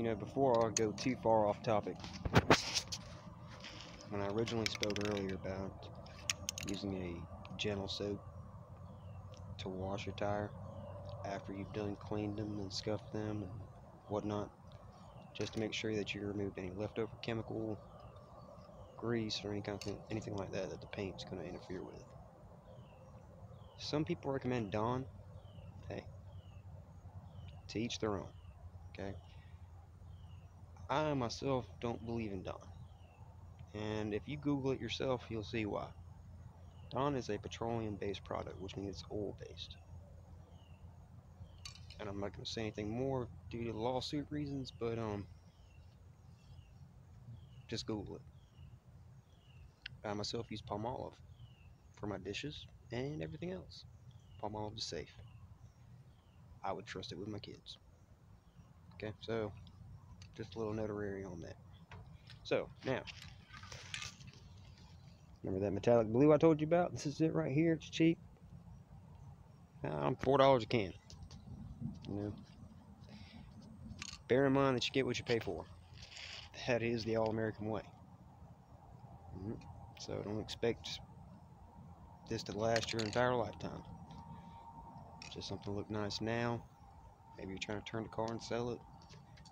before I go too far off topic, when I originally spoke earlier about using a gentle soap to wash your tire after you've done cleaned them and scuffed them and whatnot, just to make sure that you removed any leftover chemical, grease, or anything like that the paint's going to interfere with. Some people recommend Dawn. Hey, to each their own. Okay. I myself don't believe in Dawn, and if you Google it yourself, you'll see why. Dawn is a petroleum-based product, which means it's oil-based. And I'm not going to say anything more due to lawsuit reasons, but just Google it. I myself use Palmolive for my dishes and everything else. Palmolive is safe. I would trust it with my kids. Okay, so just a little notoriety on that. So now, remember that metallic blue I told you about? This is it right here. It's cheap. $4 a can. Bear in mind that you get what you pay for. That is the all-American way. So don't expect this to last your entire lifetime. Just something to look nice now. Maybe you're trying to turn the car and sell it.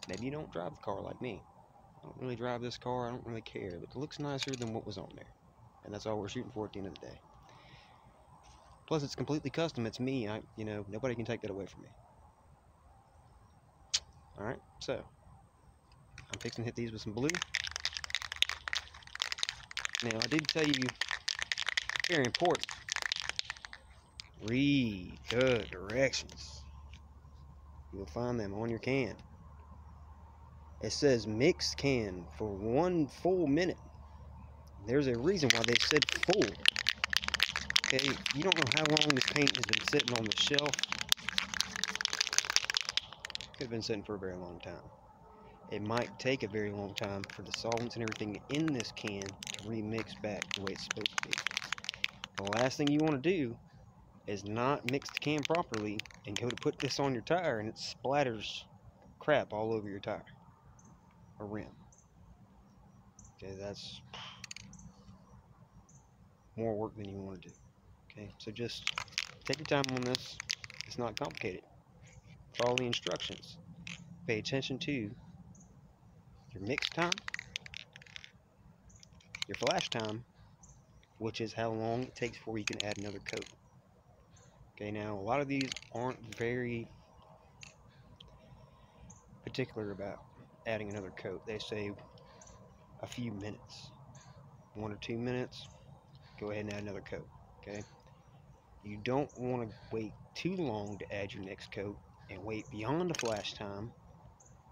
Maybe you don't drive the car like me. I don't really drive this car. I don't really care. But it looks nicer than what was on there. And that's all we're shooting for at the end of the day. Plus, it's completely custom. It's me. Nobody can take that away from me. Alright, so I'm fixing to hit these with some blue. Now, I did tell you, very important, read the directions. You'll find them on your can. It says mixed can for 1 full minute. There's a reason why they said full. Okay, you don't know how long this paint has been sitting on the shelf. Could have been sitting for a very long time. It might take a very long time for the solvents and everything in this can to remix back the way it's supposed to be. The last thing you want to do is not mix the can properly and go to put this on your tire and it splatters crap all over your tire or rim. Okay, that's more work than you want to do. Okay, so just take your time on this. It's not complicated. Follow the instructions. Pay attention to your mix time, your flash time, which is how long it takes before you can add another coat. Okay, now a lot of these aren't very particular about adding another coat. They say a few minutes, 1 or 2 minutes, go ahead and add another coat. Okay, you don't want to wait too long to add your next coat and wait beyond the flash time,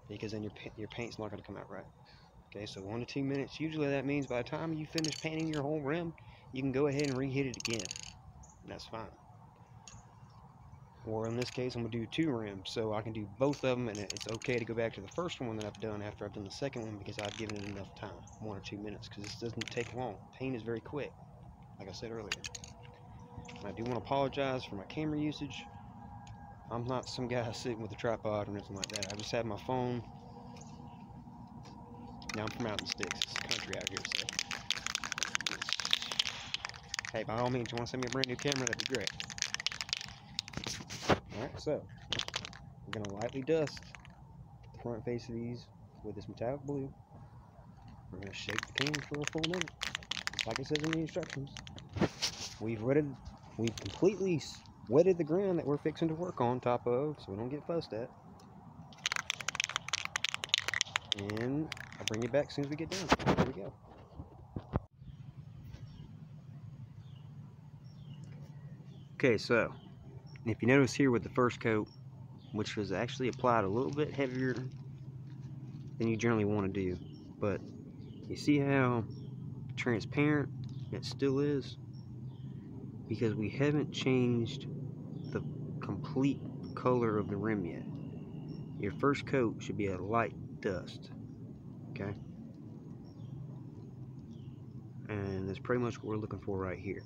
because then your paint's not going to come out right. Okay, so 1 to 2 minutes. Usually that means by the time you finish painting your whole rim, you can go ahead and reheat it again, and that's fine. Or in this case, I'm going to do 2 rims, so I can do both of them, and it's okay to go back to the first one that I've done after I've done the second one, because I've given it enough time, 1 or 2 minutes, because this doesn't take long. Paint is very quick, like I said earlier. And I do want to apologize for my camera usage. I'm not some guy sitting with a tripod or anything like that. I just have my phone. Now I'm from out in the sticks. It's country out here, so hey, by all means, you want to send me a brand new camera, that'd be great. Alright, so we're going to lightly dust the front face of these with this metallic blue. We're going to shake the can for a full minute, just like it says in the instructions. We've completely wetted the ground that we're fixing to work on top of, so we don't get fussed at. And I'll bring you back as soon as we get done. Here we go. Okay, so if you notice here with the first coat, which was actually applied a little bit heavier than you generally want to do, but you see how transparent it still is? Because we haven't changed the complete color of the rim yet. Your first coat should be a light dust, okay? And that's pretty much what we're looking for right here.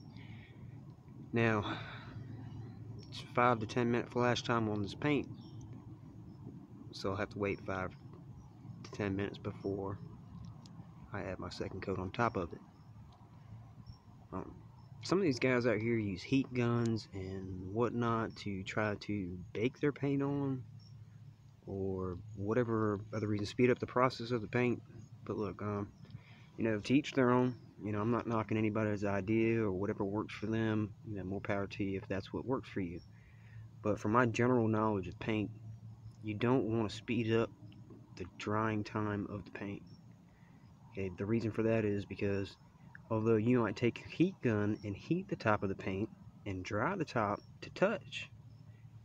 Now, it's 5 to 10 minute flash time on this paint, so I'll have to wait 5 10 minutes before I add my second coat on top of it. Some of these guys out here use heat guns and whatnot to try to bake their paint on, or whatever other reason, speed up the process of the paint. But look, you know, to each their own. You know, I'm not knocking anybody's idea or whatever works for them. You know, more power to you if that's what works for you. But from my general knowledge of paint, you don't want to speed up the drying time of the paint. Okay, the reason for that is because although you might take your heat gun and heat the top of the paint and dry the top to touch,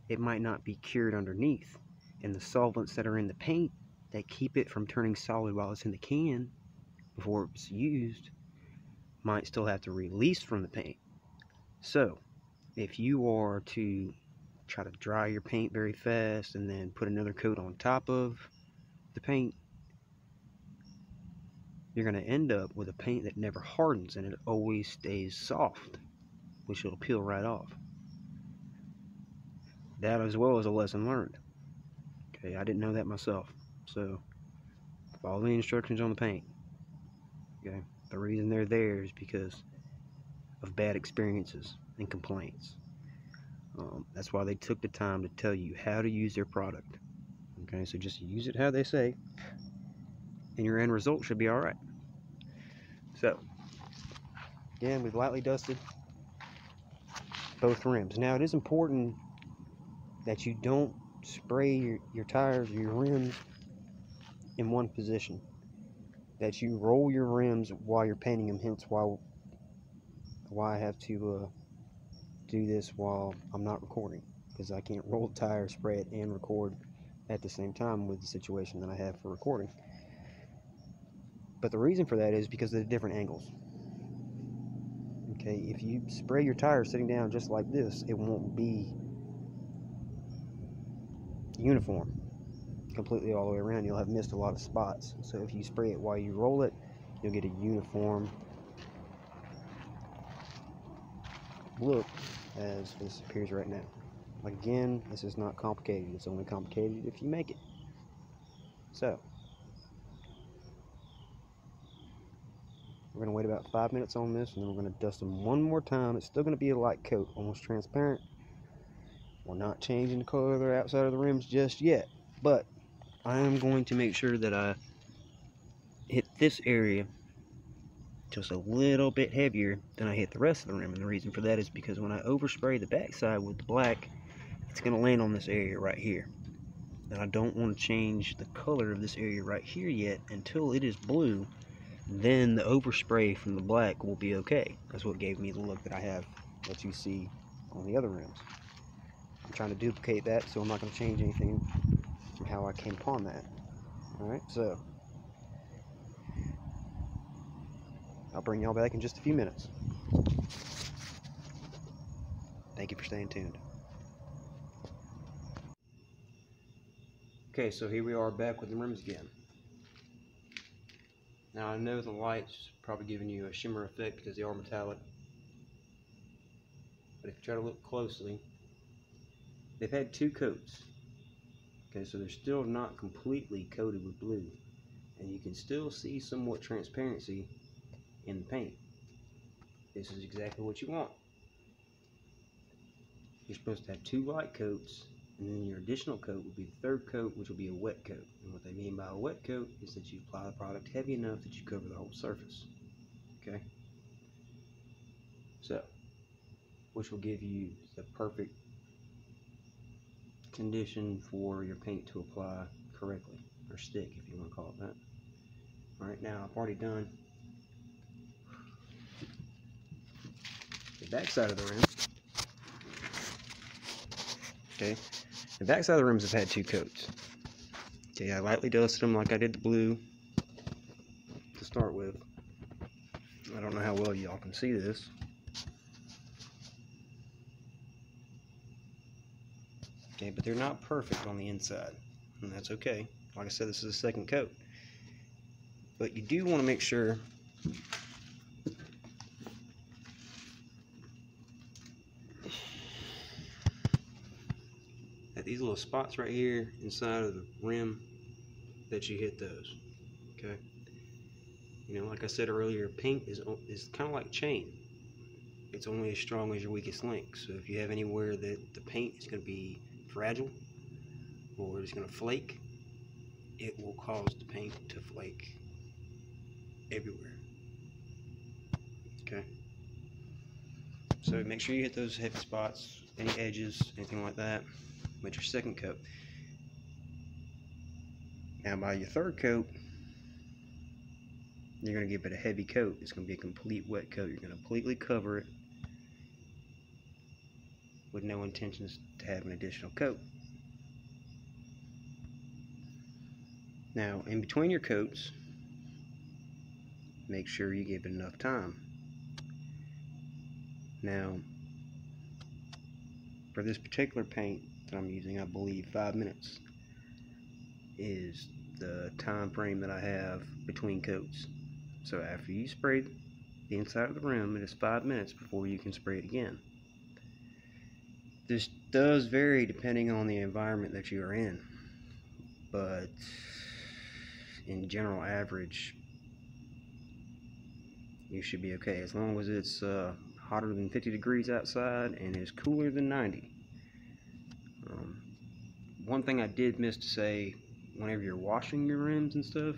it might not be cured underneath. And the solvents that are in the paint that keep it from turning solid while it's in the can before it's used might still have to release from the paint. So if you are to try to dry your paint very fast and then put another coat on top of the paint, you're going to end up with a paint that never hardens and it always stays soft, which will peel right off. That as well as a lesson learned. Okay, I didn't know that myself, so follow the instructions on the paint. Okay, the reason they're there is because of bad experiences and complaints. That's why they took the time to tell you how to use their product. Okay, so just use it how they say, and your end result should be all right. So, again, we've lightly dusted both rims. Now, it is important that you don't spray your tires or your rims in one position. That you roll your rims while you're painting them, hence why I have to do this while I'm not recording, because I can't roll the tire, spray it, and record at the same time with the situation that I have for recording. But the reason for that is because of the different angles. Okay, if you spray your tires sitting down just like this, it won't be uniform completely all the way around. You'll have missed a lot of spots. So if you spray it while you roll it, you'll get a uniform look as this appears right now. Like, again, this is not complicated. It's only complicated if you make it. So we're going to wait about 5 minutes on this, and then we're going to dust them one more time. It's still going to be a light coat, almost transparent. We're not changing the color of the outside of the rims just yet, but I am going to make sure that I hit this area just a little bit heavier than I hit the rest of the rim. And the reason for that is because when I overspray the backside with the black, it's going to land on this area right here. And I don't want to change the color of this area right here yet until it is blue. Then the overspray from the black will be okay. That's what gave me the look that I have, that you see on the other rims. I'm trying to duplicate that, so I'm not going to change anything from how I came upon that. Alright, so I'll bring y'all back in just a few minutes. Thank you for staying tuned. Okay, so here we are back with the rims again. Now I know the light's probably giving you a shimmer effect because they are metallic, but if you try to look closely, they've had 2 coats. Okay, so they're still not completely coated with blue, and you can still see somewhat transparency in the paint. This is exactly what you want. You're supposed to have 2 light coats, and then your additional coat will be the 3rd coat, which will be a wet coat. And what they mean by a wet coat is that you apply the product heavy enough that you cover the whole surface. Okay? So, which will give you the perfect condition for your paint to apply correctly, or stick if you want to call it that. Alright, now I've already done the back side of the rim. Okay, the back side of the rims have had 2 coats. Okay, I lightly dusted them like I did the blue to start with. I don't know how well y'all can see this. Okay, but they're not perfect on the inside, and that's okay. Like I said, this is a 2nd coat. But you do want to make sure that these little spots right here inside of the rim, that you hit those. Okay. You know, like I said earlier, paint is kind of like chain. It's only as strong as your weakest link. So if you have anywhere that the paint is going to be fragile or it's going to flake, it will cause the paint to flake everywhere. Okay. So make sure you hit those heavy spots, any edges, anything like that, with your second coat. Now by your third coat, you're going to give it a heavy coat. It's going to be a complete wet coat. You're going to completely cover it with no intentions to have an additional coat. Now, in between your coats, make sure you give it enough time. Now, for this particular paint that I'm using, I believe 5 minutes is the time frame that I have between coats. So after you spray the inside of the rim, it is 5 minutes before you can spray it again. This does vary depending on the environment that you are in, but in general average, you should be okay as long as it's hotter than 50 degrees outside and is cooler than 90. One thing I did miss to say, whenever you're washing your rims and stuff,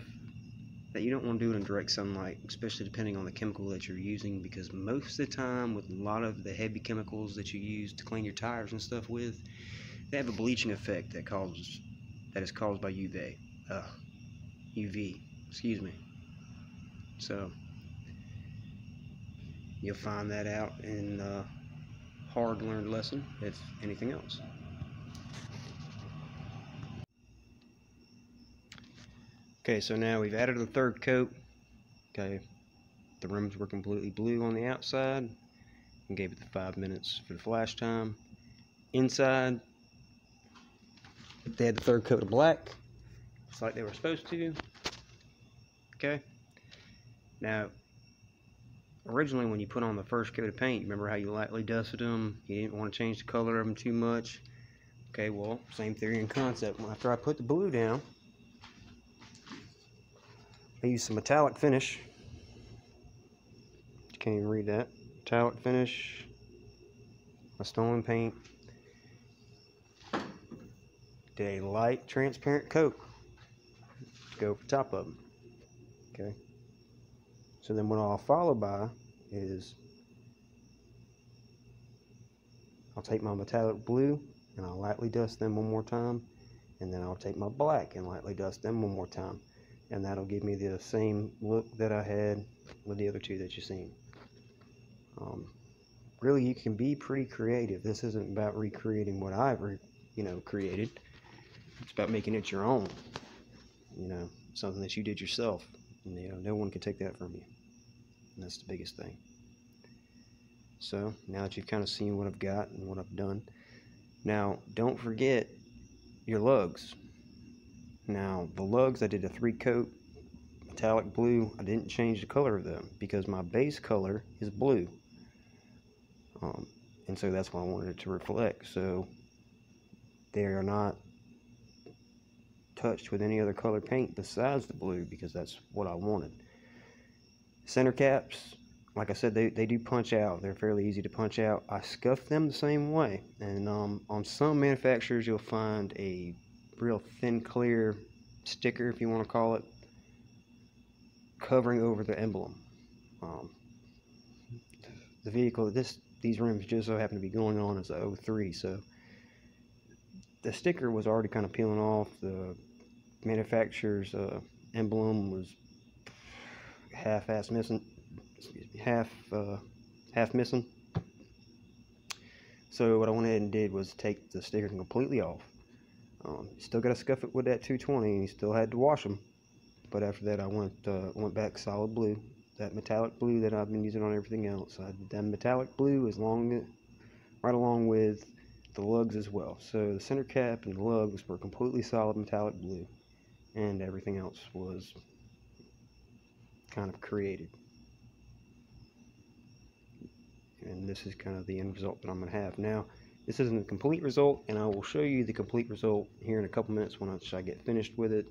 that you don't want to do it in direct sunlight, especially depending on the chemical that you're using, because most of the time with a lot of the heavy chemicals that you use to clean your tires and stuff with, they have a bleaching effect that is caused by UV, excuse me. So you'll find that out in a hard learned lesson, if anything else. Okay, so now we've added the third coat. Okay, the rims were completely blue on the outside and gave it the 5 minutes for the flash time. Inside, they had the third coat of black, just like they were supposed to. Okay, now originally when you put on the first coat of paint, remember how you lightly dusted them? You didn't want to change the color of them too much. Okay, well, same theory and concept. After I put the blue down, I used some metallic finish. You can't even read that. Metallic finish, my stolen paint. Did a light transparent coat to go over the top of them. Okay. So then what I'll follow by is I'll take my metallic blue and I'll lightly dust them one more time, and then I'll take my black and lightly dust them one more time, and that'll give me the same look that I had with the other two that you've seen. Really, you can be pretty creative. This isn't about recreating what I've created. It's about making it your own. Something that you did yourself. And, no one can take that from you. And that's the biggest thing. So now that you've kind of seen what I've got and what I've done, now don't forget your lugs. Now the lugs, I did a 3-coat metallic blue. I didn't change the color of them because my base color is blue. And so that's what I wanted it to reflect. So they are not touched with any other color paint besides the blue, because that's what I wanted. Center caps, like I said, they do punch out. They're fairly easy to punch out. I scuffed them the same way, and on some manufacturers you'll find a real thin clear sticker, if you want to call it, covering over the emblem. The vehicle, these rims just so happen to be going on as a 03, so the sticker was already kind of peeling off. The manufacturer's emblem was half missing. Half missing. So what I went ahead and did was take the sticker completely off. Still got to scuff it with that 220, and you still had to wash them. But after that, I went back solid blue, that metallic blue that I've been using on everything else. I did that metallic blue right along with the lugs as well. So the center cap and the lugs were completely solid metallic blue, and everything else was kind of created. And this is kind of the end result that I'm going to have. Now, this isn't a complete result, and I will show you the complete result here in a couple minutes once I get finished with it.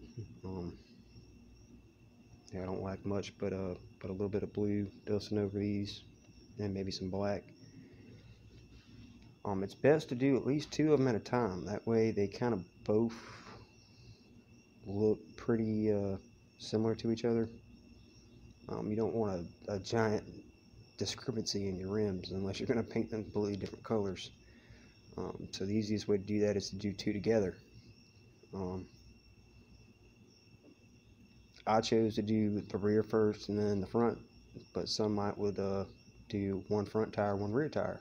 Yeah, I don't like much, but a little bit of blue dusting over these, and maybe some black. It's best to do at least 2 of them at a time. That way they kind of both look pretty similar to each other. You don't want a giant discrepancy in your rims unless you're going to paint them completely different colors. So the easiest way to do that is to do 2 together. I chose to do the rear first and then the front, but some would do one front tire, one rear tire,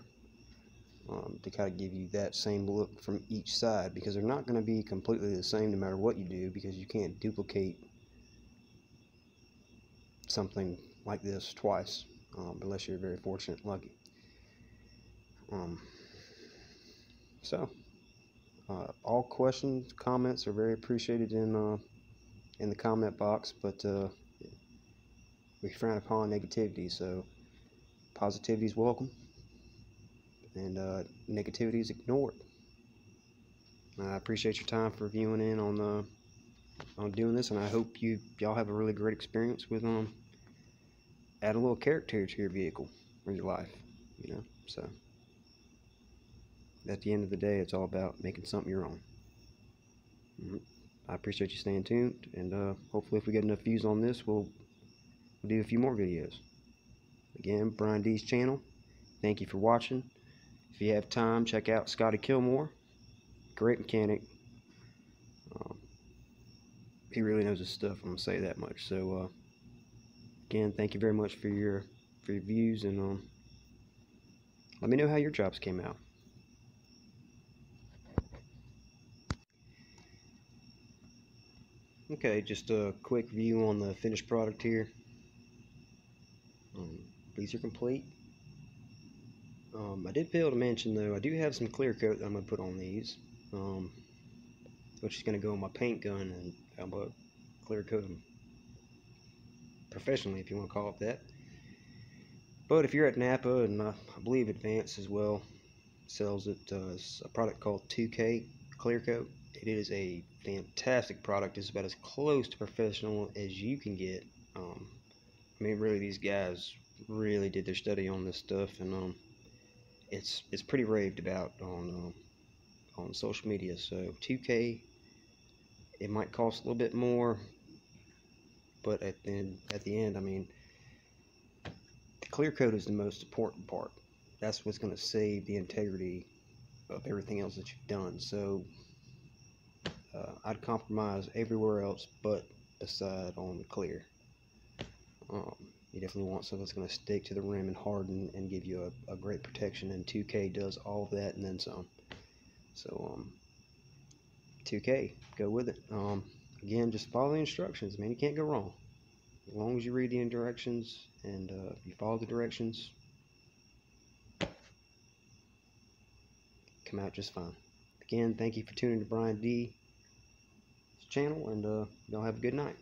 to kind of give you that same look from each side, because they're not going to be completely the same no matter what you do, because you can't duplicate something like this twice, unless you're very fortunate and lucky. So all questions, comments are very appreciated in the comment box, but we frown upon negativity, so positivity is welcome, and negativity is ignored. I appreciate your time for viewing in on doing this, and I hope y'all have a really great experience with add a little character to your vehicle or your life, you know. So at the end of the day, it's all about making something your own. I appreciate you staying tuned, and hopefully if we get enough views on this, we'll do a few more videos. Again, Brian D's channel. Thank you for watching. If you have time, check out Scotty Kilmore. Great mechanic. He really knows his stuff, I'm gonna say that much. So again, thank you very much for your views, and let me know how your jobs came out. Okay, just a quick view on the finished product here. These are complete. I did fail to mention, though, I do have some clear coat that I'm going to put on these, which is going to go on my paint gun, and I'm going to clear coat them professionally, if you want to call it that. But if you're at Napa, and I believe Advance as well sells it, a product called 2K Clear Coat. It is a fantastic product. It's about as close to professional as you can get. I mean, really, these guys really did their study on this stuff, and it's pretty raved about on social media. So 2K, it might cost a little bit more, but at the end, I mean, the clear coat is the most important part. That's what's going to save the integrity of everything else that you've done. So I'd compromise everywhere else but decide on the clear. You definitely want something that's going to stick to the rim and harden and give you a great protection, and 2K does all of that and then some. So 2K, go with it. Again, just follow the instructions, man. You can't go wrong as long as you read the directions, and you follow the directions, come out just fine. Again, thank you for tuning to Brian D's channel, and y'all have a good night.